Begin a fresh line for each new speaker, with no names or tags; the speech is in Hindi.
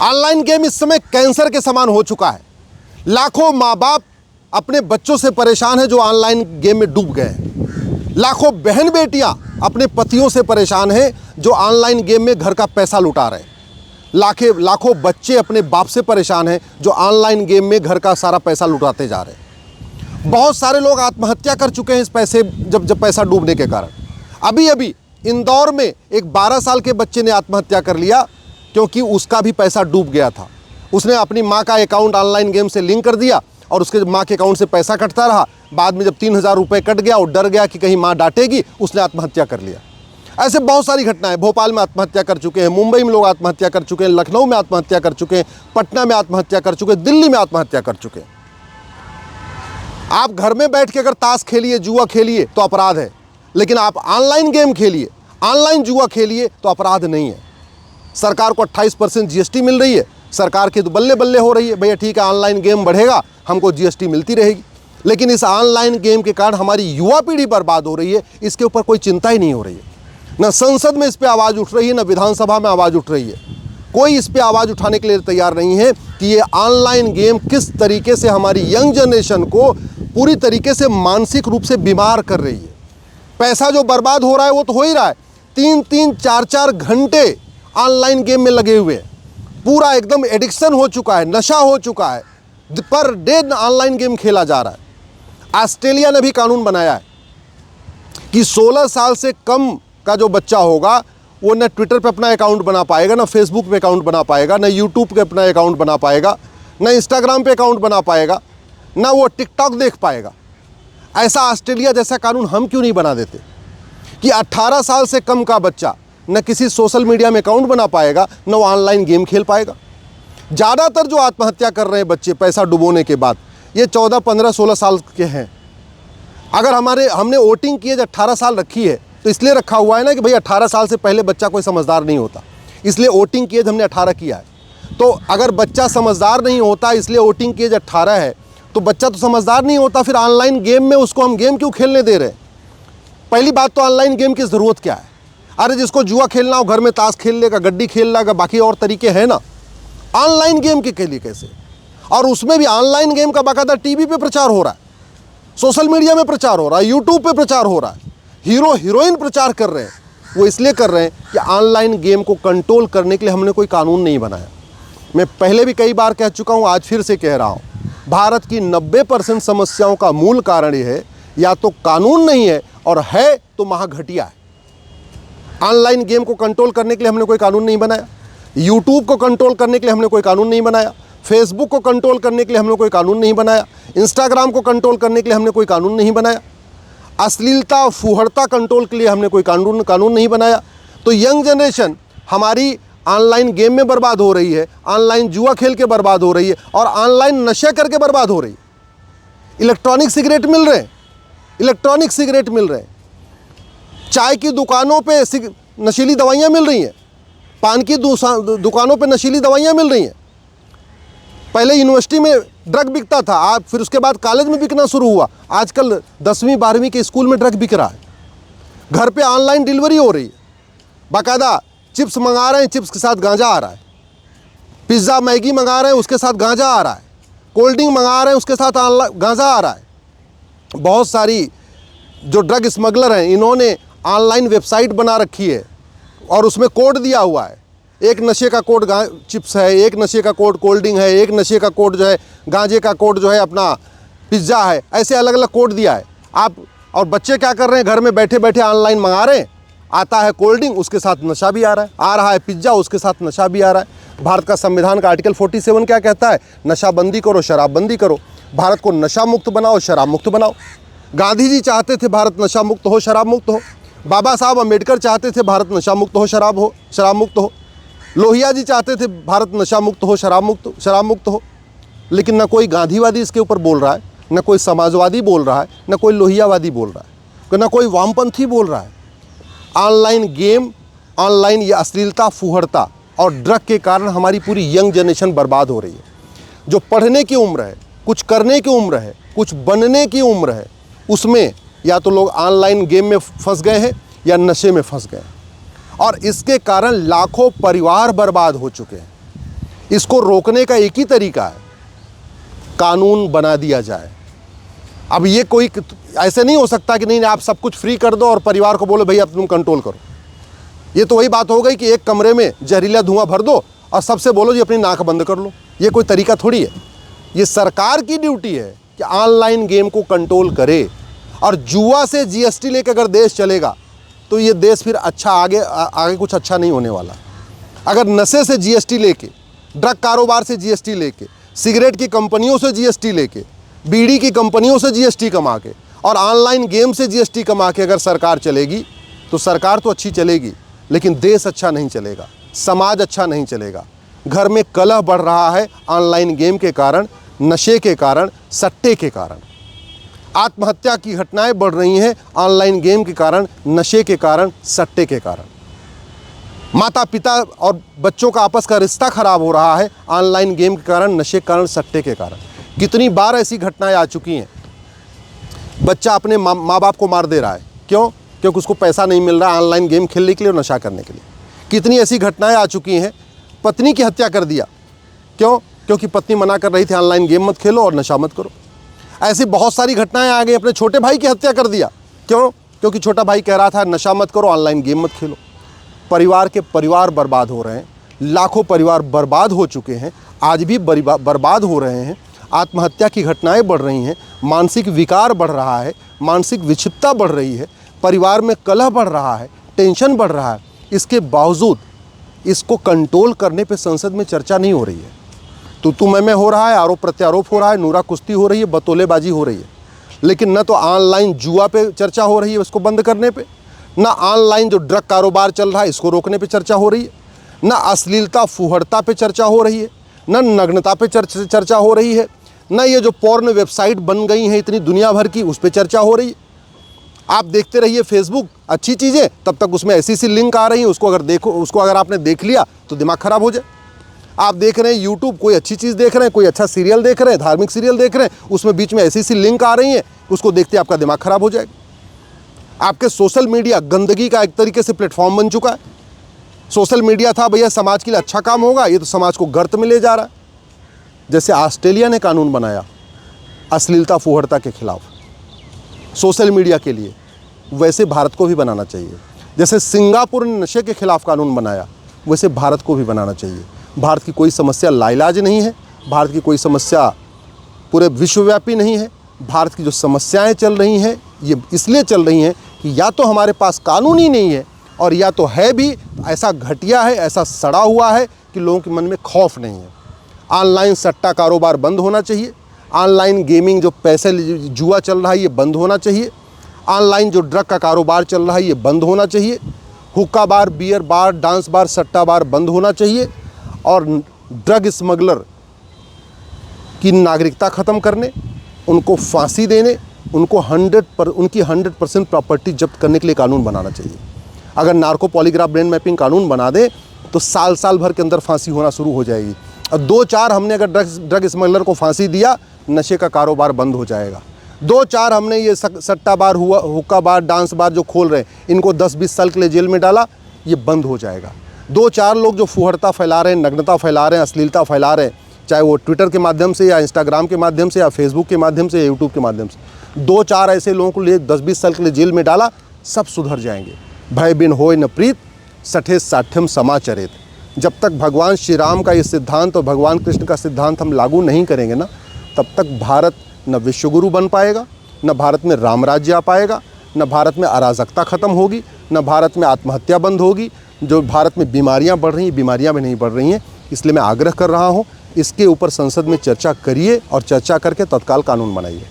ऑनलाइन गेम इस समय कैंसर के समान हो चुका है। लाखों माँ बाप अपने बच्चों से परेशान हैं जो ऑनलाइन गेम में डूब गए हैं। लाखों बहन बेटियां अपने पतियों से परेशान हैं जो ऑनलाइन गेम में घर का पैसा लुटा रहे हैं। लाखों बच्चे अपने बाप से परेशान हैं जो ऑनलाइन गेम में घर का सारा पैसा लुटाते जा रहे हैं। बहुत सारे लोग आत्महत्या कर चुके हैं इस पैसे जब पैसा डूबने के कारण। अभी इंदौर में एक 12 साल के बच्चे ने आत्महत्या कर लिया क्योंकि उसका भी पैसा डूब गया था। उसने अपनी माँ का अकाउंट ऑनलाइन गेम से लिंक कर दिया और उसके माँ के अकाउंट से पैसा कटता रहा। बाद में जब 3000 रुपये कट गया और डर गया कि कहीं माँ डांटेगी, उसने आत्महत्या कर लिया। ऐसे बहुत सारी घटनाएं, भोपाल में आत्महत्या कर चुके हैं, मुंबई में लोग आत्महत्या कर चुके हैं, लखनऊ में आत्महत्या कर चुके हैं, पटना में आत्महत्या कर चुके हैं, दिल्ली में आत्महत्या कर चुके हैं। आप घर में बैठ के अगर ताश खेलिए, जुआ खेलिए तो अपराध है, लेकिन आप ऑनलाइन गेम खेलिए, ऑनलाइन जुआ खेलिए तो अपराध नहीं है। सरकार को 28% जीएसटी मिल रही है, सरकार की तो बल्ले बल्ले हो रही है, भैया ठीक है ऑनलाइन गेम बढ़ेगा, हमको जीएसटी मिलती रहेगी। लेकिन इस ऑनलाइन गेम के कारण हमारी युवा पीढ़ी बर्बाद हो रही है, इसके ऊपर कोई चिंता ही नहीं हो रही है। न संसद में इस पर आवाज़ उठ रही है, न विधानसभा में आवाज़ उठ रही है। कोई इस पर आवाज़ उठाने के लिए तैयार नहीं है कि ये ऑनलाइन गेम किस तरीके से हमारी यंग जनरेशन को पूरी तरीके से मानसिक रूप से बीमार कर रही है। पैसा जो बर्बाद हो रहा है वो तो हो ही रहा है, 3-3, 4-4 घंटे ऑनलाइन गेम में लगे हुए हैं। पूरा एकदम एडिक्शन हो चुका है, नशा हो चुका है, पर डे ऑनलाइन गेम खेला जा रहा है। ऑस्ट्रेलिया ने भी कानून बनाया है कि 16 साल से कम का जो बच्चा होगा वो न ट्विटर पे अपना अकाउंट बना पाएगा, न फेसबुक पे अकाउंट बना पाएगा, न यूट्यूब पे अपना अकाउंट बना पाएगा, न इंस्टाग्राम पे अकाउंट बना पाएगा, न वो टिकटॉक देख पाएगा। ऐसा ऑस्ट्रेलिया जैसा कानून हम क्यों नहीं बना देते कि 18 साल से कम का बच्चा न किसी सोशल मीडिया में अकाउंट बना पाएगा, न वो ऑनलाइन गेम खेल पाएगा। ज़्यादातर जो आत्महत्या कर रहे हैं बच्चे पैसा डुबोने के बाद, ये 14, 15, 16 साल के हैं। अगर हमने वोटिंग की एज 18 साल रखी है तो इसलिए रखा हुआ है ना कि भाई 18 साल से पहले बच्चा कोई समझदार नहीं होता, इसलिए वोटिंग की एज हमने 18 किया है। तो अगर बच्चा समझदार नहीं होता इसलिए वोटिंग की एज 18 है, तो बच्चा तो समझदार नहीं होता, फिर ऑनलाइन गेम में उसको हम गेम क्यों खेलने दे रहे हैं? पहली बात तो ऑनलाइन गेम की ज़रूरत क्या है? अरे जिसको जुआ खेलना हो घर में ताश खेल लेगा, गड्डी खेल लेगा, बाकी और तरीके हैं ना। ऑनलाइन गेम के लिए कैसे? और उसमें भी ऑनलाइन गेम का बाकायदा टीवी पे प्रचार हो रहा है, सोशल मीडिया में प्रचार हो रहा है, यूट्यूब पे प्रचार हो रहा है, हीरो हीरोइन प्रचार कर रहे हैं। वो इसलिए कर रहे हैं कि ऑनलाइन गेम को कंट्रोल करने के लिए हमने कोई कानून नहीं बनाया। मैं पहले भी कई बार कह चुका हूँ, आज फिर से कह रहा हूँ, भारत की 90% समस्याओं का मूल कारण ये है या तो कानून नहीं है और है तो महाघटिया है। ऑनलाइन गेम को कंट्रोल करने के लिए हमने कोई कानून नहीं बनाया, यूट्यूब को कंट्रोल करने के लिए हमने कोई कानून नहीं बनाया, फेसबुक को कंट्रोल करने के लिए हमने कोई कानून नहीं बनाया, इंस्टाग्राम को कंट्रोल करने के लिए हमने कोई कानून नहीं बनाया, अश्लीलता फुहड़ता कंट्रोल के लिए हमने कोई कानून नहीं बनाया। तो यंग जनरेशन हमारी ऑनलाइन गेम में बर्बाद हो रही है, ऑनलाइन जुआ खेल के बर्बाद हो रही है और ऑनलाइन नशे करके बर्बाद हो रही है। इलेक्ट्रॉनिक सिगरेट मिल रहे हैं, चाय की दुकानों पे नशीली दवाइयाँ मिल रही हैं, पान की दुकानों पे नशीली दवाइयाँ मिल रही हैं। पहले यूनिवर्सिटी में ड्रग बिकता था, आप फिर उसके बाद कॉलेज में बिकना शुरू हुआ, आजकल 10वीं 12वीं के स्कूल में ड्रग बिक रहा है। घर पे ऑनलाइन डिलीवरी हो रही है, बाकायदा चिप्स मंगा रहे हैं, चिप्स के साथ गांजा आ रहा है, पिज़्ज़ा मैगी मंगा रहे हैं उसके साथ गांजा आ रहा है, कोल्ड ड्रिंक मंगा रहे हैं उसके साथ गांजा आ रहा है। बहुत सारी जो ड्रग स्मगलर हैं इन्होंने ऑनलाइन वेबसाइट बना रखी है और उसमें कोड दिया हुआ है, एक नशे का कोड चिप्स है, एक नशे का कोड कोल्ड ड्रिंक है, एक नशे का कोड जो है गांजे का कोड जो है अपना पिज़्ज़ा है, ऐसे अलग अलग कोड दिया है। आप और बच्चे क्या कर रहे हैं, घर में बैठे बैठे ऑनलाइन मंगा रहे हैं, आता है कोल्ड ड्रिंक उसके साथ नशा भी आ रहा है पिज़्ज़ा उसके साथ नशा भी आ रहा है। भारत का संविधान का आर्टिकल 47 क्या कहता है? नशाबंदी करो, शराबबंदी करो, भारत को नशा मुक्त बनाओ, शराब मुक्त बनाओ। गांधी जी चाहते थे भारत नशा मुक्त हो, शराब मुक्त हो। बाबा साहब अम्बेडकर चाहते थे भारत नशा मुक्त हो, शराब मुक्त हो। लोहिया जी चाहते थे भारत नशा मुक्त हो, शराब मुक्त हो। लेकिन न कोई गांधीवादी इसके ऊपर बोल रहा है, न कोई समाजवादी बोल रहा है, न कोई लोहियावादी बोल रहा है, न कोई वामपंथी बोल रहा है। ऑनलाइन गेम, ऑनलाइन ये अश्लीलता फुहड़ता और ड्रग के कारण हमारी पूरी यंग जनरेशन बर्बाद हो रही है। जो पढ़ने की उम्र है, कुछ करने की उम्र है, कुछ बनने की उम्र है, उसमें या तो लोग ऑनलाइन गेम में फंस गए हैं या नशे में फंस गए हैं और इसके कारण लाखों परिवार बर्बाद हो चुके हैं। इसको रोकने का एक ही तरीका है, कानून बना दिया जाए। अब ये कोई ऐसे नहीं हो सकता कि नहीं आप सब कुछ फ्री कर दो और परिवार को बोलो भैया तुम कंट्रोल करो। ये तो वही बात हो गई कि एक कमरे में जहरीला धुआं भर दो और सबसे बोलो जी अपनी नाक बंद कर लो। ये कोई तरीका थोड़ी है। ये सरकार की ड्यूटी है कि ऑनलाइन गेम को कंट्रोल करे। और जुआ से जीएसटी लेकर अगर देश चलेगा तो ये देश फिर अच्छा आगे कुछ अच्छा नहीं होने वाला। अगर नशे से जीएसटी लेके, ड्रग कारोबार से जीएसटी लेके, सिगरेट की कंपनियों से जीएसटी लेके, बीड़ी की कंपनियों से जीएसटी कमा के और ऑनलाइन गेम से जीएसटी कमा के अगर सरकार चलेगी तो सरकार तो अच्छी चलेगी, लेकिन देश अच्छा नहीं चलेगा, समाज अच्छा नहीं चलेगा। घर में कलह बढ़ रहा है ऑनलाइन गेम के कारण, नशे के कारण, सट्टे के कारण। आत्महत्या की घटनाएं बढ़ रही हैं ऑनलाइन गेम के कारण, नशे के कारण, सट्टे के कारण। माता पिता और बच्चों का आपस का रिश्ता खराब हो रहा है ऑनलाइन गेम के कारण, नशे के कारण, सट्टे के कारण। कितनी बार ऐसी घटनाएं आ चुकी हैं। बच्चा अपने माँ बाप को मार दे रहा है, क्यों? क्योंकि उसको पैसा नहीं मिल रहा ऑनलाइन गेम खेलने के लिए और नशा करने के लिए। कितनी ऐसी घटनाएं आ चुकी हैं, पत्नी की हत्या कर दिया, क्यों? क्योंकि पत्नी मना कर रही थी ऑनलाइन गेम मत खेलो और नशा मत करो। ऐसी बहुत सारी घटनाएं आ गई। अपने छोटे भाई की हत्या कर दिया, क्यों? क्योंकि छोटा भाई कह रहा था नशा मत करो, ऑनलाइन गेम मत खेलो। परिवार के परिवार बर्बाद हो रहे हैं, लाखों परिवार बर्बाद हो चुके हैं, आज भी बर्बाद हो रहे हैं। आत्महत्या की घटनाएं बढ़ रही हैं, मानसिक विकार बढ़ रहा है, मानसिक विक्षिप्तता बढ़ रही है, परिवार में कलह बढ़ रहा है, टेंशन बढ़ रहा है। इसके बावजूद इसको कंट्रोल करने पे संसद में चर्चा नहीं हो रही है। तू मैं हो रहा है, आरोप प्रत्यारोप हो रहा है, नूरा कुश्ती हो रही है, बतौलेबाजी हो रही है। लेकिन न तो ऑनलाइन जुआ पे चर्चा हो रही है उसको बंद करने पे, न ऑनलाइन जो ड्रग कारोबार चल रहा है इसको रोकने पे चर्चा हो रही है, न अश्लीलता फुहड़ता पे चर्चा हो रही है, न नग्नता पे चर्चा हो रही है, न ये जो पोर्न वेबसाइट बन गई हैं इतनी दुनिया भर की उस पर चर्चा हो रही है। आप देखते रहिए फेसबुक, अच्छी चीज़ें, तब तक उसमें ऐसी लिंक आ रही है, उसको अगर आपने देख लिया तो दिमाग ख़राब हो जाए। आप देख रहे हैं यूट्यूब, कोई अच्छी चीज़ देख रहे हैं, कोई अच्छा सीरियल देख रहे हैं, धार्मिक सीरियल देख रहे हैं, उसमें बीच में ऐसी लिंक आ रही है, उसको देखते आपका दिमाग ख़राब हो जाएगा। आपके सोशल मीडिया गंदगी का एक तरीके से प्लेटफॉर्म बन चुका है। सोशल मीडिया था भैया समाज के लिए अच्छा काम होगा, ये तो समाज को गर्त में ले जा रहा है। जैसे ऑस्ट्रेलिया ने कानून बनाया अश्लीलता फुहड़ता के खिलाफ सोशल मीडिया के लिए, वैसे भारत को भी बनाना चाहिए। जैसे सिंगापुर ने नशे के खिलाफ कानून बनाया, वैसे भारत को भी बनाना चाहिए। भारत की कोई समस्या लाइलाज नहीं है, भारत की कोई समस्या पूरे विश्वव्यापी नहीं है। भारत की जो समस्याएं चल रही हैं ये इसलिए चल रही हैं कि या तो हमारे पास कानून ही नहीं है, और या तो है भी ऐसा घटिया है, ऐसा सड़ा हुआ है कि लोगों के मन में खौफ नहीं है। ऑनलाइन सट्टा कारोबार बंद होना चाहिए। ऑनलाइन गेमिंग जो पैसे जुआ चल रहा है ये बंद होना चाहिए। ऑनलाइन जो ड्रग का कारोबार चल रहा है ये बंद होना चाहिए। हुक्का बार, बियर बार, डांस बार, सट्टा बार बंद होना चाहिए। और ड्रग स्मगलर की नागरिकता ख़त्म करने, उनको फांसी देने, उनको उनकी 100% प्रॉपर्टी जब्त करने के लिए कानून बनाना चाहिए। अगर नार्को पॉलीग्राफ ब्रेन मैपिंग कानून बना दे तो साल भर के अंदर फांसी होना शुरू हो जाएगी। और 2-4 हमने अगर ड्रग स्मगलर को फांसी दिया, नशे का कारोबार बंद हो जाएगा। 2-4 हमने ये सट्टा बार हुआ, हुक्का बार, डांस बार जो खोल रहे हैं, इनको 10-20 साल के लिए जेल में डाला, ये बंद हो जाएगा। 2-4 लोग जो फुहड़ता फैला रहे हैं, नग्नता फैला रहे हैं, अश्लीलता फैला रहे हैं, चाहे वो ट्विटर के माध्यम से या इंस्टाग्राम के माध्यम से या फेसबुक के माध्यम से या यूट्यूब के माध्यम से, 2-4 ऐसे लोगों को लिए 10-20 साल के लिए जेल में डाला, सब सुधर जाएंगे। भय बिन होय न प्रीत, सठे साठ्यम समाचरित। जब तक भगवान श्री राम का ये सिद्धांत और भगवान कृष्ण का सिद्धांत हम लागू नहीं करेंगे ना, तब तक भारत न विश्वगुरु बन पाएगा, न भारत में राम राज्य आ पाएगा, न भारत में अराजकता ख़त्म होगी, न भारत में आत्महत्या बंद होगी। जो भारत में बीमारियां बढ़ रही हैं, बीमारियां भी नहीं बढ़ रही हैं। इसलिए मैं आग्रह कर रहा हूं, इसके ऊपर संसद में चर्चा करिए और चर्चा करके तत्काल कानून बनाइए।